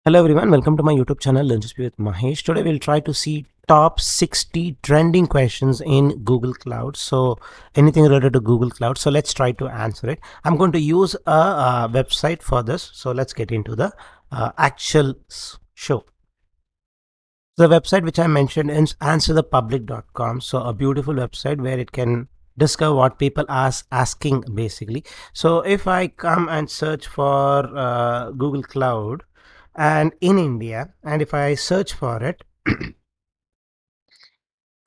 Hello everyone, welcome to my YouTube channel Learn to Speak with Mahesh. Today we'll try to see top 60 trending questions in Google Cloud. So anything related to Google Cloud. So let's try to answer it. I'm going to use a website for this. So let's get into the actual show. The website which I mentioned is answerthepublic.com. So a beautiful website where it can discover what people are asking basically. So if I come and search for Google Cloud and in India, and if I search for it,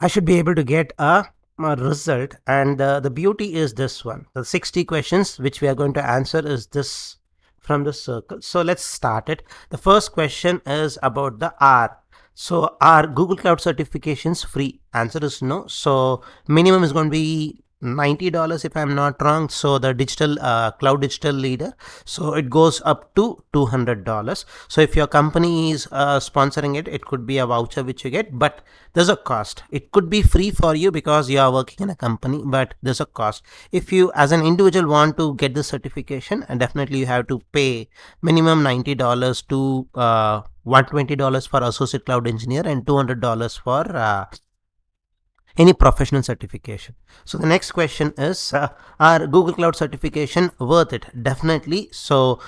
I should be able to get a result. And the beauty is this one. The 60 questions which we are going to answer is this from the circle. So let's start it. The first question is about the R. So are Google Cloud certifications free? Answer is no. So minimum is going to be $90 if I'm not wrong. So the digital cloud digital leader, so it goes up to $200. So if your company is sponsoring it, it could be a voucher which you get, but there's a cost. It could be free for you because you are working in a company, but there's a cost. If you as an individual want to get the certification, and definitely you have to pay minimum $90 to $120 for associate cloud engineer and $200 for any professional certification. So the next question is, are Google Cloud certification worth it? Definitely. So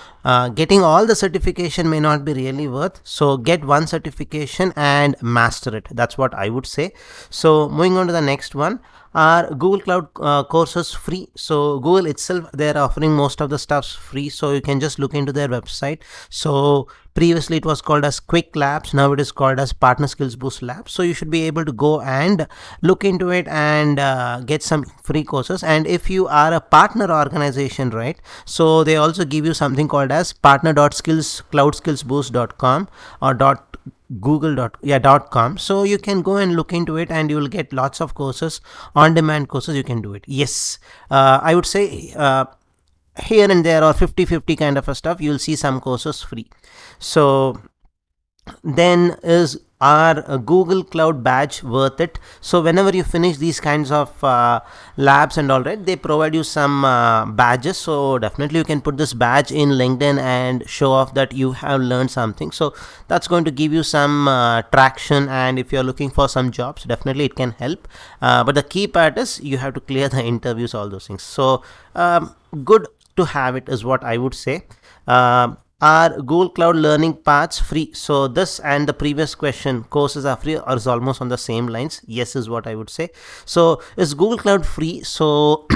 getting all the certification may not be really worth. So get one certification and master it. That's what I would say. So moving on to the next one. Are Google Cloud courses free? So Google itself, they're offering most of the stuffs free. So you can just look into their website. So previously it was called as Quick Labs. Now it is called as Partner Skills Boost Labs. So you should be able to go and look into it and get some free courses. And if you are a partner organization, right, so they also give you something called as partner.cloudskillsboost.com or google.com. So you can go and look into it and you will get lots of courses, on demand courses. You can do it. Yes, I would say here and there, or 50-50 kind of a stuff, you'll see some courses free. So then is our Google Cloud badge worth it? So whenever you finish these kinds of labs and all, right, they provide you some badges. So definitely you can put this badge in LinkedIn and show off that you have learned something. So that's going to give you some traction, and if you're looking for some jobs, definitely it can help. But the key part is you have to clear the interviews, all those things. So good to have it is what I would say. Are Google Cloud learning paths free? So this and the previous question, courses are free, or is almost on the same lines. Yes is what I would say. So is Google Cloud free? So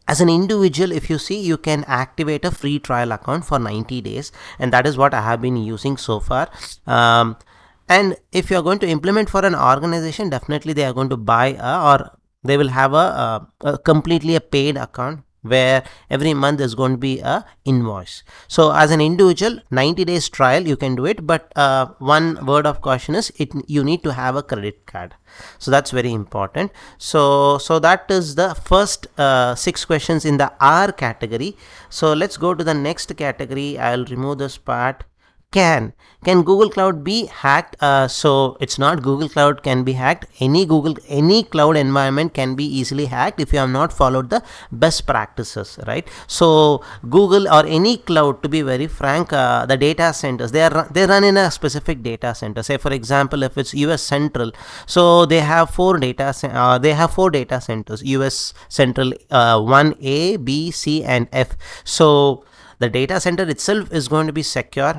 as an individual, if you see, you can activate a free trial account for 90 days, and that is what I have been using so far. And if you're going to implement for an organization, definitely they are going to buy or they will have a completely a paid account where every month is going to be a invoice. So as an individual, 90 days trial you can do it, but one word of caution is you need to have a credit card. So that's very important. So that is the first 6 questions in the R category. So let's go to the next category. I'll remove this part. Can Google Cloud be hacked? So it's not Google Cloud can be hacked. Any cloud environment can be easily hacked if you have not followed the best practices, right? So Google or any cloud, to be very frank, the data centers, they run in a specific data center. Say for example, if it's US Central, so they have 4 data centers. US Central 1A, B, C, and F. So the data center itself is going to be secure,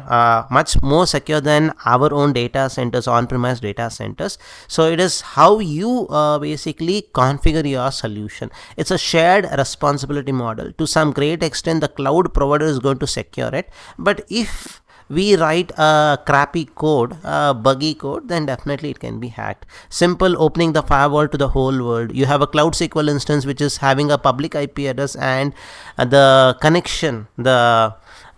much more secure than our own data centers, on-premise data centers. So it is how you basically configure your solution. It's a shared responsibility model. To some great extent, the cloud provider is going to secure it. But if we write a crappy code, buggy code, then definitely it can be hacked. Simple opening the firewall to the whole world. You have a Cloud SQL instance which is having a public IP address, and the connection,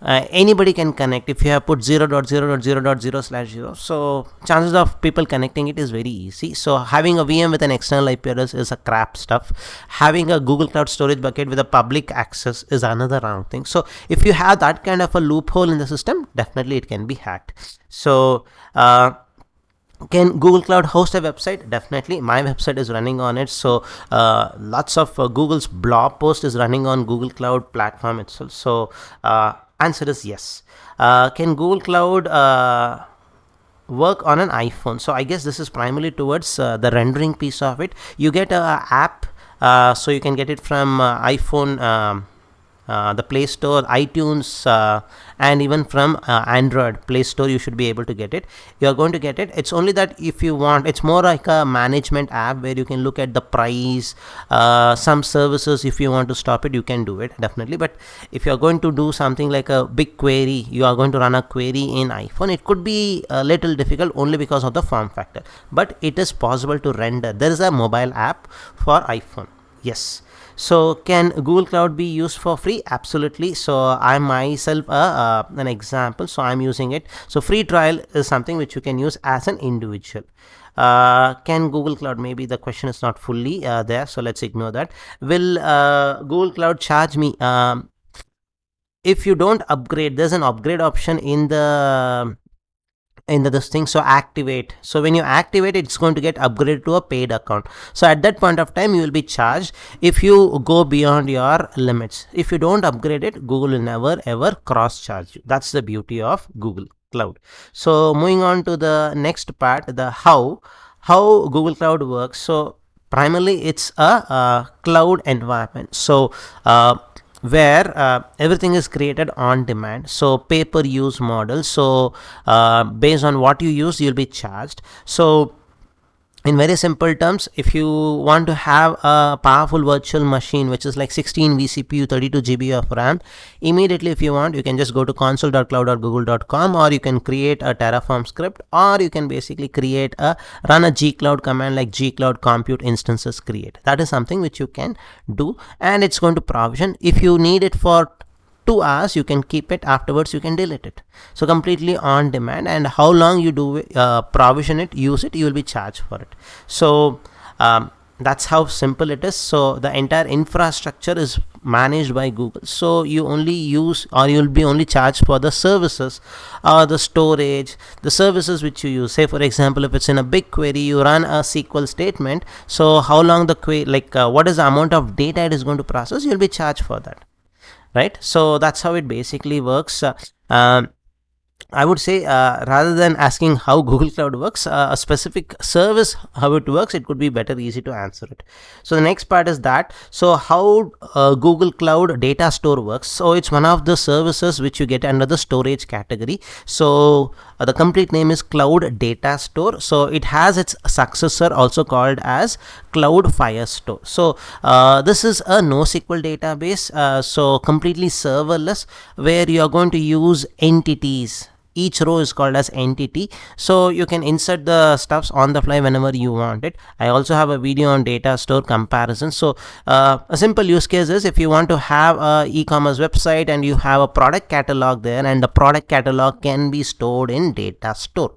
anybody can connect. If you have put 0.0.0.0/0, so chances of people connecting it is very easy. So having a VM with an external IP address is a crap stuff. Having a Google Cloud storage bucket with a public access is another wrong thing. So if you have that kind of a loophole in the system, definitely it can be hacked. So can Google Cloud host a website? Definitely. My website is running on it. So lots of Google's blog post is running on Google Cloud platform itself. So Answer is yes. Can Google Cloud work on an iPhone? So I guess this is primarily towards the rendering piece of it. You get a app, so you can get it from iPhone, the Play Store, iTunes, and even from Android Play Store. You should be able to get it. You are going to get it. It's only that if you want, it's more like a management app where you can look at the price, some services. If you want to stop it, you can do it, definitely. But if you are going to do something like a big query, you are going to run a query in iPhone, it could be a little difficult only because of the form factor, but it is possible to render. There is a mobile app for iPhone. Yes. So can Google Cloud be used for free? Absolutely. So I myself an example, so I'm using it. So free trial is something which you can use as an individual. Can Google Cloud, maybe the question is not fully there, so let's ignore that. Will Google Cloud charge me? If you don't upgrade, there's an upgrade option in the this thing, so activate. So when you activate, it's going to get upgraded to a paid account. So at that point of time, you will be charged if you go beyond your limits. If you don't upgrade it, Google will never ever cross charge you. That's the beauty of Google Cloud. So moving on to the next part, the how Google Cloud works. So primarily it's a cloud environment. So where everything is created on demand, so pay per use model. So based on what you use, you'll be charged. So in very simple terms, if you want to have a powerful virtual machine which is like 16 vCPU, 32 GB of RAM, immediately if you want, you can just go to console.cloud.google.com, or you can create a Terraform script, or you can basically run a gcloud command like gcloud compute instances create. That is something which you can do, and it's going to provision. If you need it for 2 hours, you can keep it. Afterwards, you can delete it. So completely on demand, and how long you do provision it, use it, you will be charged for it. So that's how simple it is. So the entire infrastructure is managed by Google. So you only use, or you'll be only charged for the services, or the storage, the services which you use. Say for example, if it's in a big query, you run a SQL statement. So how long the query, what is the amount of data it is going to process, you'll be charged for that. Right. So that's how it basically works. I would say rather than asking how Google Cloud works, a specific service, how it works, it could be better easy to answer it. So the next part is that, so how Google Cloud data store works. So it's one of the services which you get under the storage category. So the complete name is Cloud Data Store. So it has its successor also called as Cloud Firestore. So this is a NoSQL database, so completely serverless, where you are going to use entities. Each row is called as entity, so you can insert the stuffs on the fly whenever you want it. I also have a video on data store comparison. So a simple use case is, if you want to have a e-commerce website and you have a product catalog there, and the product catalog can be stored in data store.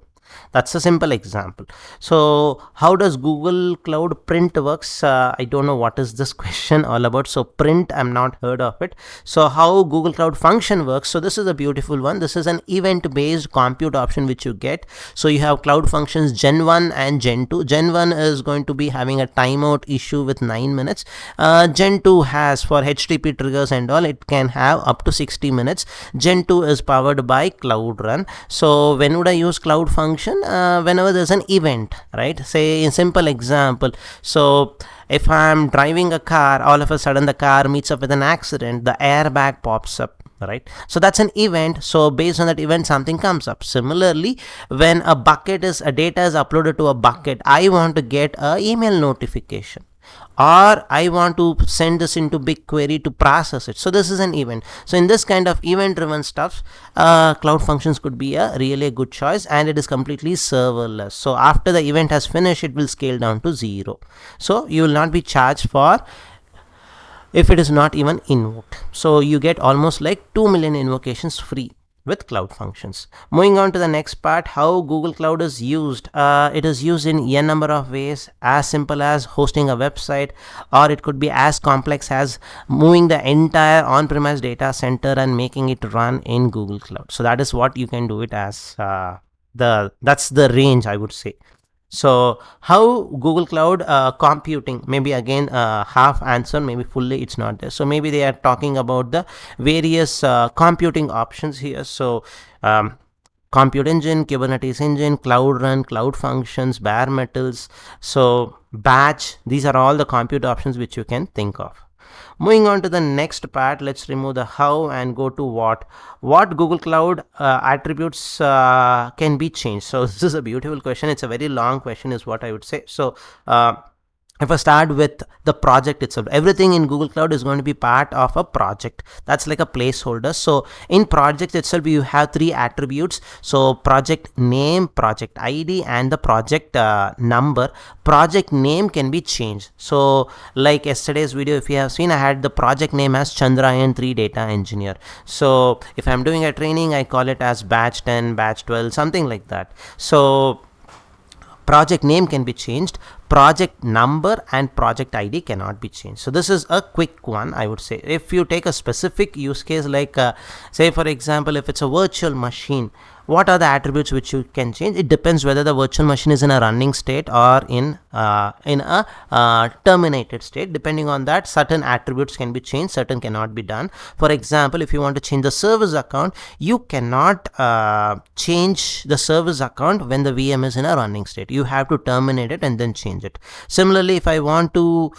That's a simple example. So how does Google Cloud Print works? I don't know what is this question all about. So print, I'm not heard of it. So how Google Cloud Function works. So this is a beautiful one. This is an event based compute option which you get. So you have Cloud Functions Gen 1 and Gen 2. Gen 1 is going to be having a timeout issue with 9 minutes. Gen 2 has, for HTTP triggers and all, it can have up to 60 minutes. Gen 2 is powered by Cloud Run. So when would I use Cloud Function? Whenever there's an event, right? Say in simple example, so if I'm driving a car, all of a sudden the car meets up with an accident, the airbag pops up, right? So that's an event. So based on that event, something comes up. Similarly, when a data is uploaded to a bucket, I want to get a email notification, or I want to send this into BigQuery to process it. So this is an event. So in this kind of event driven stuff, Cloud Functions could be a really good choice, and it is completely serverless. So after the event has finished, it will scale down to 0. So you will not be charged for if it is not even invoked. So you get almost like 2 million invocations free with Cloud Functions. Moving on to the next part, how Google Cloud is used. It is used in n number of ways, as simple as hosting a website, or it could be as complex as moving the entire on-premise data center and making it run in Google Cloud. So that is what you can do it as. That's the range, I would say. So how Google Cloud computing, maybe again half answer, maybe fully it's not there. So maybe they are talking about the various computing options here. So compute engine, Kubernetes engine, cloud run, cloud functions, bare metals, so batch, these are all the compute options which you can think of. Moving on to the next part, let's remove the how and go to what. What Google Cloud attributes can be changed? So this is a beautiful question. It's a very long question is what I would say. So if I start with the project itself, everything in Google Cloud is going to be part of a project. That's like a placeholder. So in project itself, you have three attributes. So project name, project ID, and the project number. Project name can be changed. So like yesterday's video, if you have seen, I had the project name as Chandrayaan 3 data engineer. So if I'm doing a training, I call it as batch 10, batch 12, something like that. So project name can be changed, project number and project ID cannot be changed. So this is a quick one, I would say. If you take a specific use case, like say for example, if it's a virtual machine, what are the attributes which you can change? It depends whether the virtual machine is in a running state or in a terminated state. Depending on that, certain attributes can be changed, certain cannot be done. For example, if you want to change the service account, you cannot change the service account when the VM is in a running state. You have to terminate it and then change it. Similarly, if I want to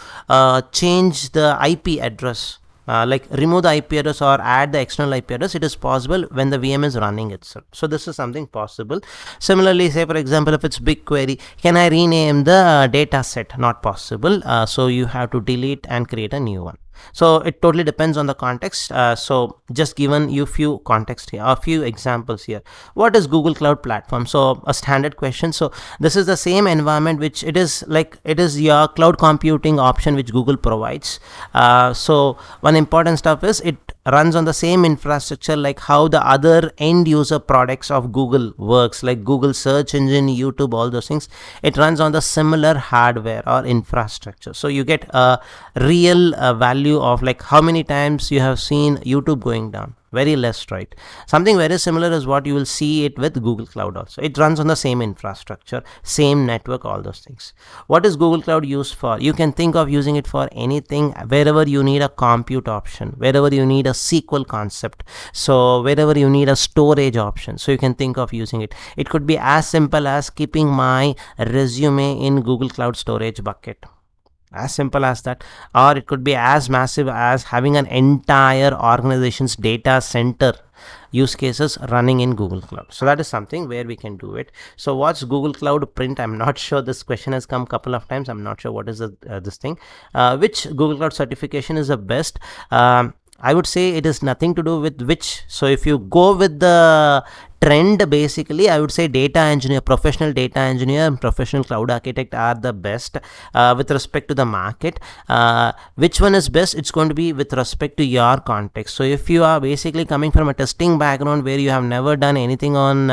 change the IP address, like remove the IP address or add the external IP address, it is possible when the VM is running itself. So this is something possible. Similarly, say for example, if it's BigQuery, can I rename the data set? Not possible. So you have to delete and create a new one. So it totally depends on the context. So just given you few context here, a few examples here. What is Google Cloud Platform? So a standard question. So this is the same environment which it is like, it is your cloud computing option which Google provides. So one important stuff is it runs on the same infrastructure like how the other end user products of Google works, like Google search engine, YouTube, all those things. It runs on the similar hardware or infrastructure. So you get a real value of like how many times you have seen YouTube going down. Very less, right? Something very similar is what you will see it with Google Cloud also. It runs on the same infrastructure, same network, all those things. What is Google Cloud used for? You can think of using it for anything, wherever you need a compute option, wherever you need a SQL concept, so wherever you need a storage option, so you can think of using it. It could be as simple as keeping my resume in Google Cloud storage bucket. As simple as that. Or it could be as massive as having an entire organization's data center use cases running in Google Cloud. So that is something where we can do it. So what's Google Cloud Print? I'm not sure. This question has come a couple of times. I'm not sure what is this thing. Which Google Cloud certification is the best? I would say it is nothing to do with which. So if you go with the trend, basically I would say data engineer, professional data engineer and professional cloud architect are the best with respect to the market. Which one is best? It's going to be with respect to your context. So if you are basically coming from a testing background where you have never done anything on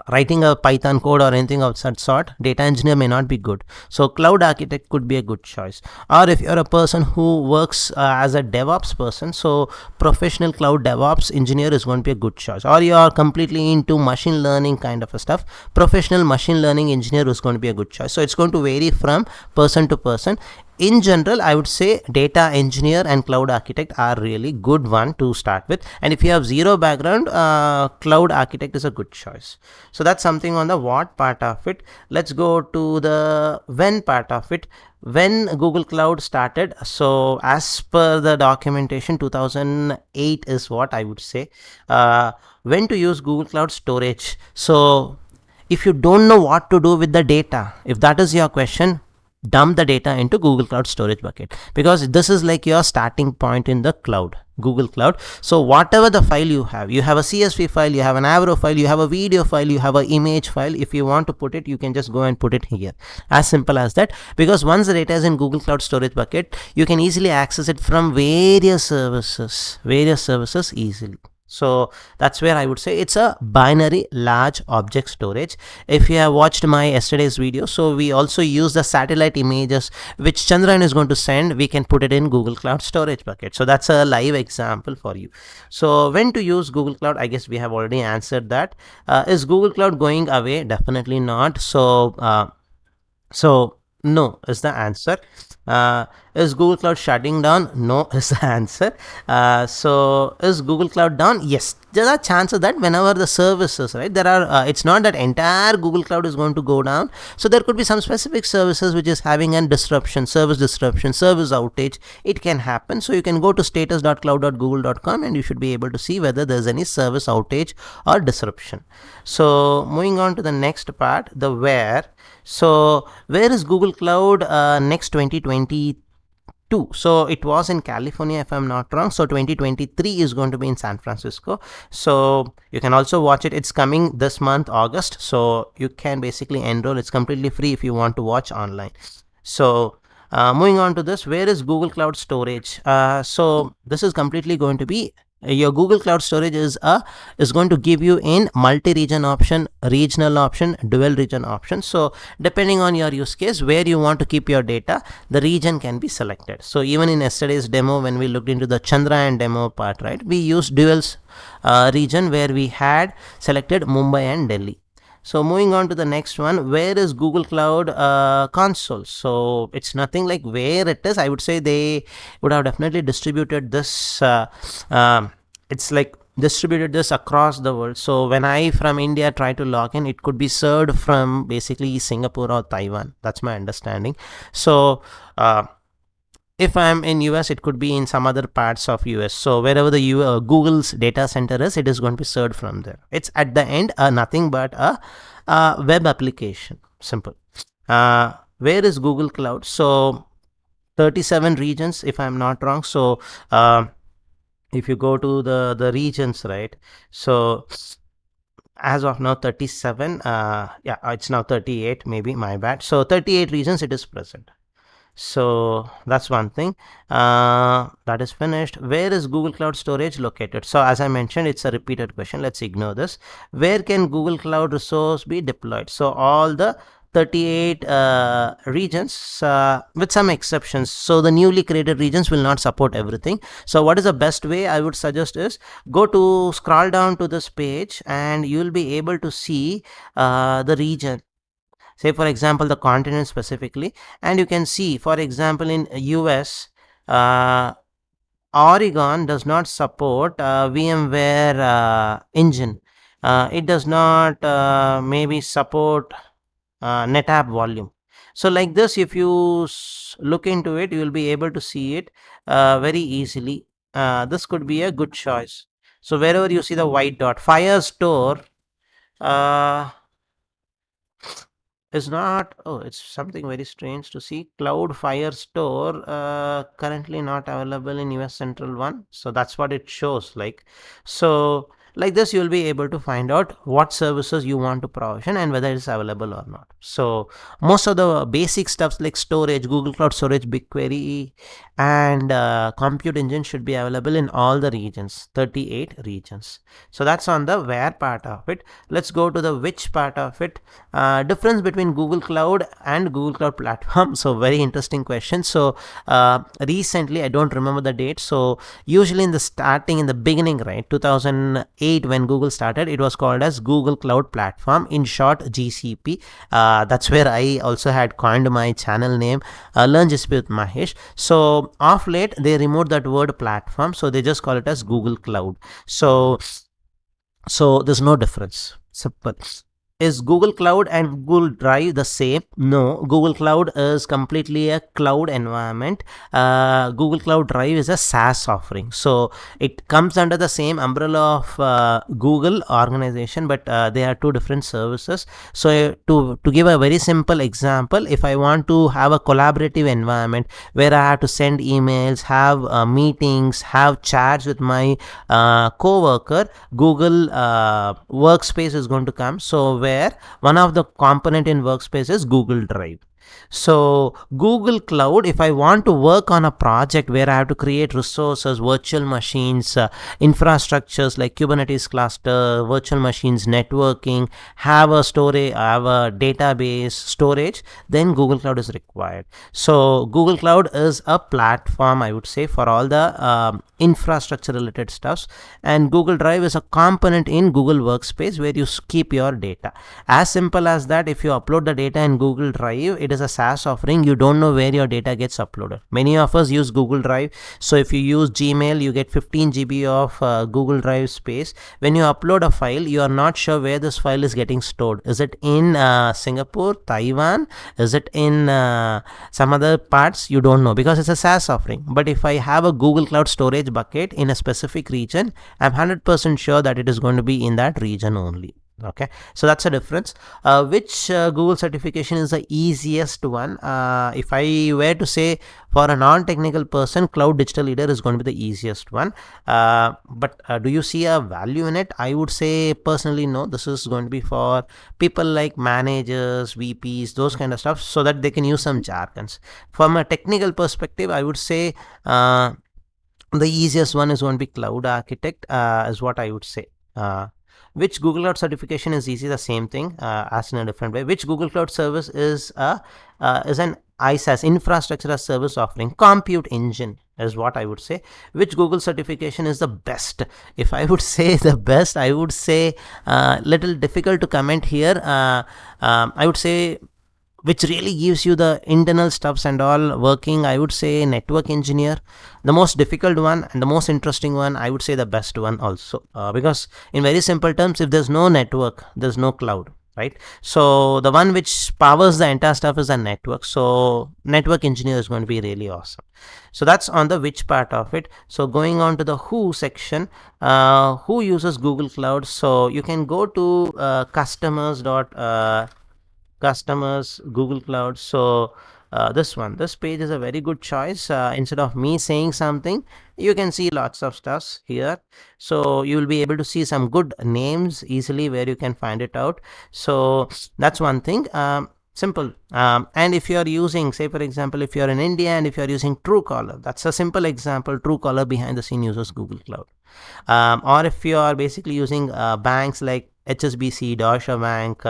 writing a Python code or anything of such sort, data engineer may not be good. So cloud architect could be a good choice. Or if you're a person who works as a DevOps person, so professional cloud DevOps engineer is going to be a good choice. Or you are completely into machine learning kind of a stuff, professional machine learning engineer is going to be a good choice. So it's going to vary from person to person. In general, I would say data engineer and cloud architect are really good one to start with. And if you have zero background, cloud architect is a good choice. So that's something on the what part of it. Let's go to the when part of it. When Google Cloud started, so as per the documentation, 2008 is what I would say. When to use Google Cloud storage. So if you don't know what to do with the data, if that is your question, dump the data into Google Cloud storage bucket, because this is like your starting point in the cloud, Google Cloud. So whatever the file you have a CSV file, you have an Avro file, you have a video file, you have an image file. If you want to put it, you can just go and put it here. As simple as that. Because once the data is in Google Cloud storage bucket, you can easily access it from various services easily. So that's where I would say it's a binary large object storage. If you have watched my yesterday's video, so we also use the satellite images which Chandrayaan is going to send. We can put it in Google Cloud storage bucket. So that's a live example for you. So when to use Google Cloud, I guess we have already answered that. Is Google Cloud going away? Definitely not. So no is the answer. Is Google Cloud shutting down? No is the answer. So is Google Cloud down? Yes, there are chances that whenever the services, right, there are it's not that entire Google Cloud is going to go down. So there could be some specific services which is having a disruption, service outage. It can happen. So you can go to status.cloud.google.com and you should be able to see whether there's any service outage or disruption. So moving on to the next part, the where. So where is Google Cloud next 2022? So it was in California, if I'm not wrong. So 2023 is going to be in San Francisco. So you can also watch it. It's coming this month, August. So you can basically enroll. It's completely free if you want to watch online. So moving on to this, where is Google Cloud Storage? So this is completely going to be your Google Cloud Storage is going to give you in multi-region option, regional option, dual region option. So depending on your use case, where you want to keep your data, the region can be selected. So even in yesterday's demo, when we looked into the Chandrayaan demo part, right, we used dual region where we had selected Mumbai and Delhi. So moving on to the next one, where is Google Cloud Console? So it's nothing like where it is. I would say they would have definitely distributed this. It's like distributed this across the world. So when I from India try to log in, it could be served from basically Singapore or Taiwan. That's my understanding. So if I'm in US, it could be in some other parts of US. So wherever the Google's data center is, it is going to be served from there. It's at the end nothing but a web application. Simple. Where is Google Cloud? So 37 regions, if I'm not wrong. So if you go to the regions, right? So as of now 37, yeah, it's now 38, maybe, my bad. So 38 regions it is present. So that's one thing that is finished. Where is Google Cloud Storage located? So as I mentioned, it's a repeated question. Let's ignore this. Where can Google Cloud resource be deployed? So all the 38 regions with some exceptions. So the newly created regions will not support everything. So what is the best way I would suggest is scroll down to this page and you will be able to see the region. Say for example the continent specifically, and you can see for example in US, Oregon does not support VMware engine. It does not maybe support NetApp volume. So like this, if you look into it, you will be able to see it very easily. This could be a good choice. So wherever you see the white dot, Firestore is not, oh, it's something very strange to see. Cloud Firestore currently not available in US Central 1. So that's what it shows like. So like this, you will be able to find out what services you want to provision and whether it's available or not. So most of the basic stuffs like storage, Google Cloud Storage, BigQuery, and Compute Engine should be available in all the regions, 38 regions. So that's on the where part of it. Let's go to the which part of it. Difference between Google Cloud and Google Cloud Platform. So very interesting question. So recently, I don't remember the date. So usually in the beginning, right, 2008 when Google started, it was called as Google Cloud Platform, in short GCP. That's where I also had coined my channel name, learngcpwithmahesh. So of late they removed that word platform, so they just call it as Google Cloud. So there's no difference. Simple. Is Google Cloud and Google Drive the same? No, Google Cloud is completely a cloud environment. Google Cloud Drive is a SaaS offering. So it comes under the same umbrella of Google organization, but they are two different services. So to give a very simple example, if I want to have a collaborative environment where I have to send emails, have meetings, have chats with my co-worker, Google Workspace is going to come. So where one of the component in Workspace is Google Drive. So Google Cloud, if I want to work on a project where I have to create resources, virtual machines, infrastructures like Kubernetes cluster, virtual machines, networking, have a storage, have a database storage, then Google Cloud is required. So Google Cloud is a platform, I would say, for all the infrastructure related stuffs, and Google Drive is a component in Google Workspace where you keep your data. As simple as that. If you upload the data in Google Drive, it is a SaaS offering. You don't know where your data gets uploaded. Many of us use Google Drive. So if you use Gmail, you get 15 GB of Google Drive space. When you upload a file, you are not sure where this file is getting stored. Is it in Singapore, Taiwan? Is it in some other parts? You don't know, because it's a SaaS offering. But if I have a Google Cloud storage bucket in a specific region, I'm 100% sure that it is going to be in that region only. Okay, so that's a difference. Which Google certification is the easiest one? If I were to say, for a non-technical person, Cloud Digital Leader is going to be the easiest one. But do you see a value in it? I would say personally no. This is going to be for people like managers, VPs, those kind of stuff, so that they can use some jargons. From a technical perspective, I would say the easiest one is going to be Cloud Architect, is what I would say. Which Google Cloud certification is easy? The same thing, asked in a different way. Which Google Cloud service is an ISaaS, infrastructure as service offering? Compute engine is what I would say. Which Google certification is the best? If I would say the best, I would say little difficult to comment here. I would say which really gives you the internal stuffs and all working, I would say network engineer. The most difficult one and the most interesting one, I would say the best one also, because in very simple terms, if there's no network, there's no cloud, right? So the one which powers the entire stuff is a network. So network engineer is going to be really awesome. So that's on the which part of it. So going on to the who section, who uses Google Cloud? So you can go to customers Google Cloud. So this page is a very good choice. Instead of me saying something, you can see lots of stuffs here. So you will be able to see some good names easily where you can find it out. So that's one thing. Simple. And if you are using, say for example, if you are in India and if you are using Truecaller, that's a simple example. Truecaller behind the scene uses Google Cloud. Or if you are basically using banks like HSBC, Deutsche Bank,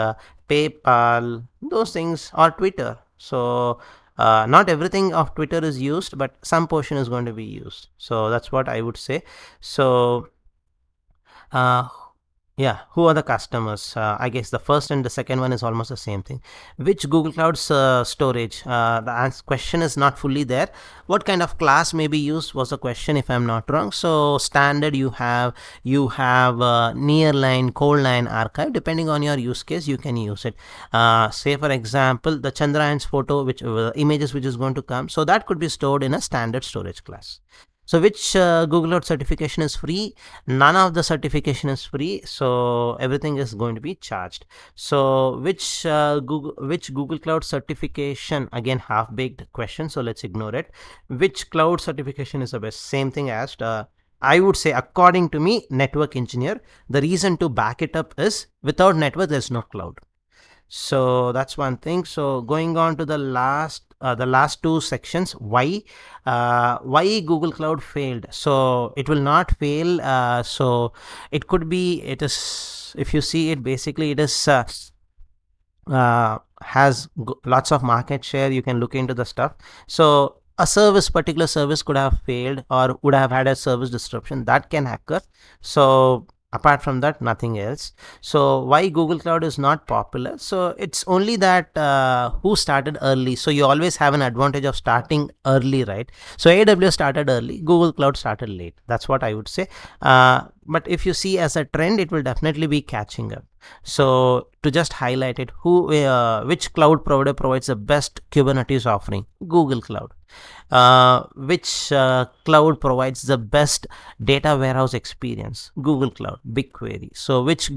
PayPal, those things, or Twitter. So not everything of Twitter is used, but some portion is going to be used. So that's what I would say. So yeah, who are the customers? I guess the first and the second one is almost the same thing. Which Google Cloud storage? The question is not fully there. What kind of class may be used was the question, if I'm not wrong. So standard, you have nearline, cold line, archive. Depending on your use case, you can use it. Say for example, the Chandrayan's photo, which images which is going to come. So that could be stored in a standard storage class. So which Google Cloud certification is free? None of the certification is free. So everything is going to be charged. So which Google Cloud certification? Again, half-baked question. So let's ignore it. Which cloud certification is the best? Same thing as I would say, according to me, network engineer. The reason to back it up is without network, there's no cloud. So that's one thing. So going on to the last two sections, why Google Cloud failed? So it will not fail. So it could be, it is, if you see it, basically it is has lots of market share. You can look into the stuff. So a particular service could have failed or would have had a service disruption that can occur. So apart from that, nothing else. So why Google Cloud is not popular? So it's only that who started early. So you always have an advantage of starting early, right? So AWS started early, Google Cloud started late. That's what I would say. But if you see as a trend, it will definitely be catching up. So to just highlight it, which cloud provider provides the best Kubernetes offering? Google Cloud. Which cloud provides the best data warehouse experience? Google Cloud. BigQuery. So which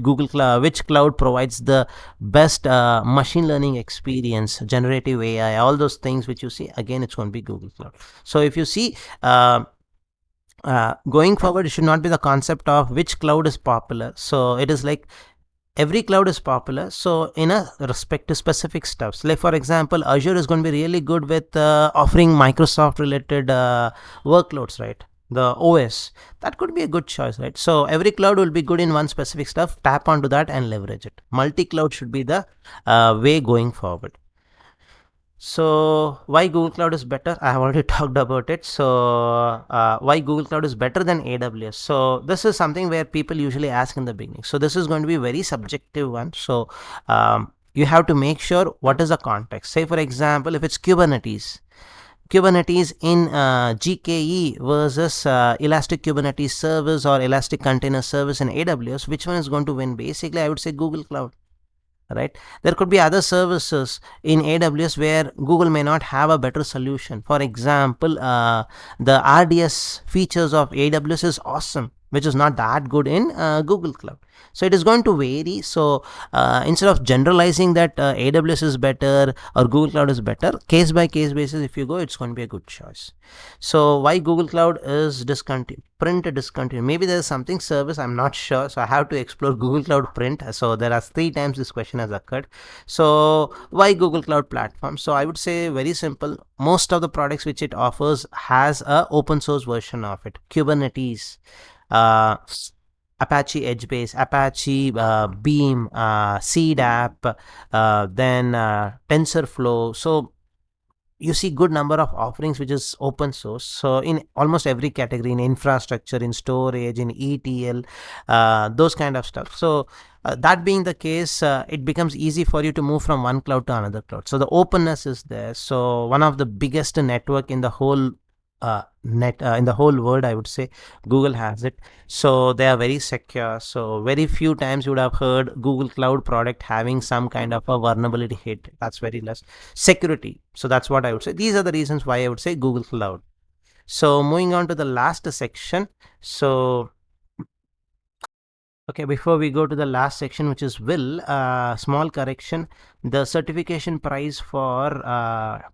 cloud provides the best machine learning experience, generative AI, all those things which you see? Again, it's going to be Google Cloud. So if you see, going forward, it should not be the concept of which cloud is popular. So it is like every cloud is popular, so in a respect to specific stuffs, like for example, Azure is going to be really good with offering Microsoft related workloads, right? The OS, that could be a good choice, right? So every cloud will be good in one specific stuff. Tap onto that and leverage it. Multi-cloud should be the way going forward. So why Google Cloud is better? I have already talked about it. So why Google Cloud is better than AWS? So this is something where people usually ask in the beginning. So this is going to be a very subjective one. So you have to make sure what is the context. Say for example, if it's Kubernetes in GKE versus Elastic Kubernetes Service or Elastic Container Service in AWS, which one is going to win? Basically, I would say Google Cloud. Right, there could be other services in AWS where Google may not have a better solution. For example, the RDS features of AWS is awesome, which is not that good in Google Cloud. So it is going to vary. So instead of generalizing that AWS is better or Google Cloud is better, case by case basis, if you go, it's going to be a good choice. So why Google Cloud is discontinued? Print discontinued. Maybe there's something service, I'm not sure. So I have to explore Google Cloud Print. So there are 3 times this question has occurred. So why Google Cloud Platform? So I would say very simple. Most of the products which it offers has a open source version of it. Kubernetes, Apache Edgebase, Apache Beam, CDAP, then TensorFlow. So you see good number of offerings which is open source. So in almost every category, in infrastructure, in storage, in ETL, those kind of stuff. So that being the case, it becomes easy for you to move from one cloud to another cloud. So the openness is there. So one of the biggest network in the whole in the whole world, I would say Google has it. So they are very secure. So very few times you would have heard Google Cloud product having some kind of a vulnerability hit. That's very less. Security. So that's what I would say. These are the reasons why I would say Google Cloud. So moving on to the last section. So okay, before we go to the last section, which is will, small correction. The certification price for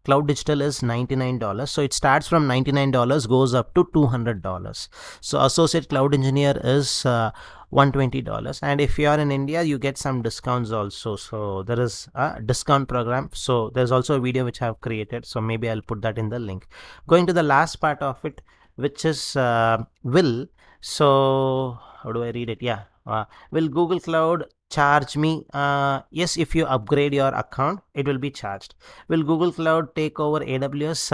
Cloud Digital is $99. So it starts from $99, goes up to $200. So Associate Cloud Engineer is $120. And if you are in India, you get some discounts also. So there is a discount program. So there's also a video which I have created. So maybe I'll put that in the link. Going to the last part of it, which is will. So how do I read it? Yeah. Will Google Cloud charge me? Yes, if you upgrade your account, it will be charged. Will Google Cloud take over AWS?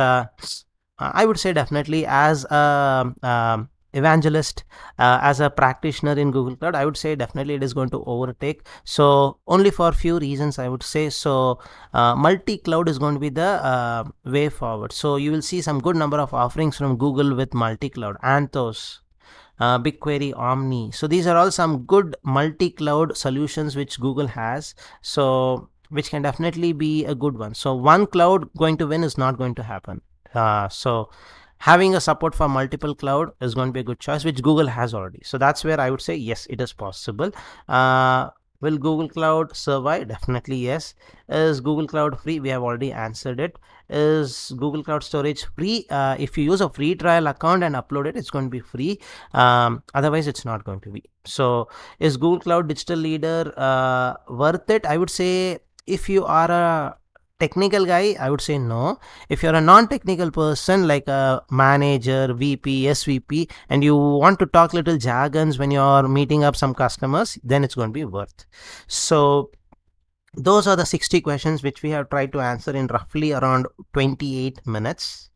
I would say definitely. As a evangelist, as a practitioner in Google Cloud, I would say definitely it is going to overtake. So only for few reasons I would say. So multi-cloud is going to be the way forward. So you will see some good number of offerings from Google with multi-cloud. Anthos, BigQuery, Omni. So these are all some good multi-cloud solutions which Google has. So which can definitely be a good one. So one cloud going to win is not going to happen. So having a support for multiple cloud is going to be a good choice, which Google has already. So that's where I would say yes, it is possible. Will Google Cloud survive? Definitely yes. Is Google Cloud free? We have already answered it. Is Google Cloud Storage free? If you use a free trial account and upload it, it's going to be free. Otherwise, it's not going to be. So is Google Cloud Digital Leader worth it? I would say if you are a technical guy, I would say no. If you're a non-technical person like a manager, VP, SVP, and you want to talk little jargons when you're meeting up some customers, then it's going to be worth. So those are the 60 questions which we have tried to answer in roughly around 28 minutes.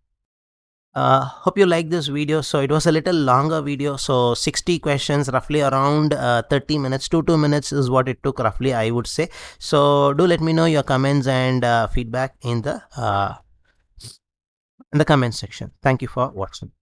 Hope you like this video. So it was a little longer video. So 60 questions, roughly around 30 minutes to 2 minutes is what it took roughly, I would say. So do let me know your comments and feedback in the comment section. Thank you for watching.